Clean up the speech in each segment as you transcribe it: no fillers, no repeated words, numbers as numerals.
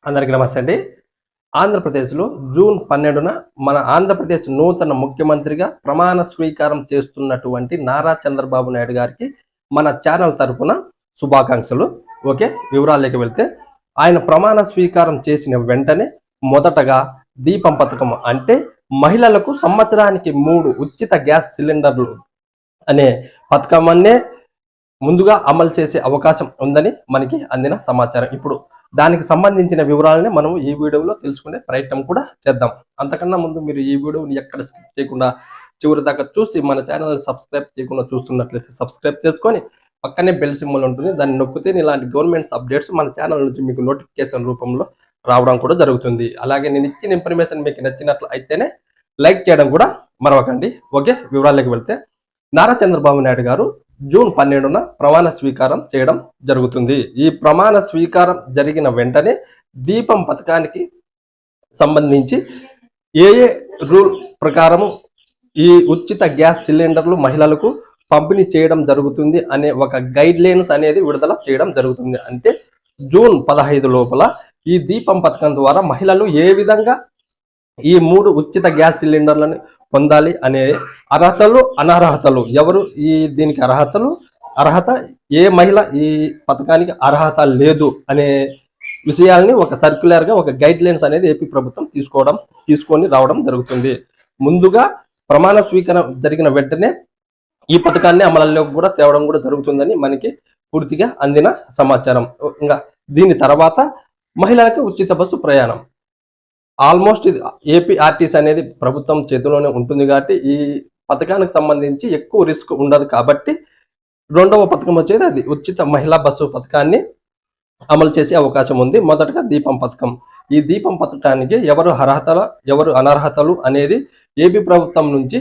అందరికీ నమస్తే అండి. ఆంధ్రప్రదేశ్‌లో జూన్ 12న మన ఆంధ్రప్రదేశ్ నూతన ముఖ్యమంత్రిగా ప్రమాణ స్వీకారం చేస్తున్నటువంటి నారా చంద్రబాబు నాయుడు గారికి మన ఛానల్ తరపున శుభాకాంక్షలు. ఓకే. వివరాల్లోకి వెళ్తే ఆయన ప్రమాణ స్వీకారం చేసిన వెంటనే మొదటగా దీపం పథకం అంటే మహిళలకు సంవత్సరానికి 3 ఉచిత గ్యాస్ సిలిండర్లు అనే పథకాన్నే ముందుగా అమలు చేసే అవకాశం ఉందని మనకి అందిన సమాచారం. ఇప్పుడు దానికి సంబంధించిన వివరాలని మనం ఈ వీడియోలో తెలుసుకునే ప్రయత్నం కూడా చేద్దాం. అంతకన్నా ముందు మీరు ఈ వీడియోని ఎక్కడ స్కిప్ చేయకుండా చివరి దాకా చూసి మన ఛానల్ని సబ్స్క్రైబ్ చేయకుండా చూస్తున్నట్లయితే సబ్స్క్రైబ్ చేసుకొని పక్కనే బెల్ సింబల్ ఉంటుంది, దాన్ని నొక్కితే ఇలాంటి గవర్నమెంట్స్ అప్డేట్స్ మన ఛానల్ నుంచి మీకు నోటిఫికేషన్ రూపంలో రావడం కూడా జరుగుతుంది. అలాగే నేను ఇచ్చిన ఇన్ఫర్మేషన్ మీకు నచ్చినట్లు అయితేనే లైక్ చేయడం కూడా మరవకండి. ఓకే. వివరాల్లోకి వెళ్తే నారా చంద్రబాబు నాయుడు గారు జూన్ 12న ప్రమాణ స్వీకారం చేయడం జరుగుతుంది. ఈ ప్రమాణ స్వీకారం జరిగిన వెంటనే దీపం పథకానికి సంబంధించి ఏ రూల్ ప్రకారము ఈ ఉచిత గ్యాస్ సిలిండర్లు మహిళలకు పంపిణీ చేయడం జరుగుతుంది అనే ఒక గైడ్ లైన్స్ అనేది విడుదల చేయడం జరుగుతుంది. అంటే జూన్ 15 లోపల ఈ దీపం పథకం ద్వారా మహిళలు ఏ విధంగా ఈ 3 ఉచిత గ్యాస్ సిలిండర్లను పొందాలి అనే అర్హతలు అనర్హతలు, ఎవరు దీనికి అర్హత, ఏ మహిళ ఈ పథకానికి అర్హత లేదు అనే విషయాల్ని ఒక సర్క్యులర్గా ఒక గైడ్ లైన్స్ అనేది ఏపీ ప్రభుత్వం తీసుకొని రావడం జరుగుతుంది. ముందుగా ప్రమాణ స్వీకారం జరిగిన వెంటనే ఈ పథకాన్ని అమలులోకి కూడా తేవడం కూడా జరుగుతుందని మనకి పూర్తిగా అందిన సమాచారం. ఇంకా దీని తర్వాత మహిళలకు ఉచిత బస్సు ప్రయాణం ఆల్మోస్ట్ ఇది ఏపీ ఆర్టీసీ అనేది ప్రభుత్వం చేతిలోనే ఉంటుంది కాబట్టి ఈ పథకానికి సంబంధించి ఎక్కువ రిస్క్ ఉండదు. కాబట్టి రెండవ పథకం వచ్చేది అది ఉచిత మహిళా బస్సు పథకాన్ని అమలు చేసే అవకాశం ఉంది. మొదటగా దీపం పథకం. ఈ దీపం పథకానికి ఎవరు అర్హతలు ఎవరు అనర్హతలు అనేది ఏపీ ప్రభుత్వం నుంచి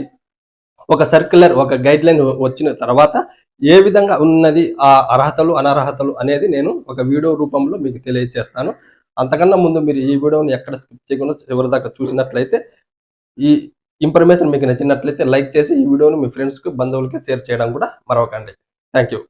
ఒక సర్క్యులర్ ఒక గైడ్ లైన్ వచ్చిన తర్వాత ఏ విధంగా ఉన్నది ఆ అర్హతలు అనర్హతలు అనేది నేను ఒక వీడియో రూపంలో మీకు తెలియజేస్తాను. అంతకన్నా ముందు మీరు ఈ వీడియోని ఎక్కడ స్కిప్ చేయకుండా ఎవరి దాకా చూసినట్లయితే ఈ ఇన్ఫర్మేషన్ మీకు నచ్చినట్లయితే లైక్ చేసి ఈ వీడియోని మీ ఫ్రెండ్స్కి బంధువులకి షేర్ చేయడం కూడా మరవకండి. Thank you.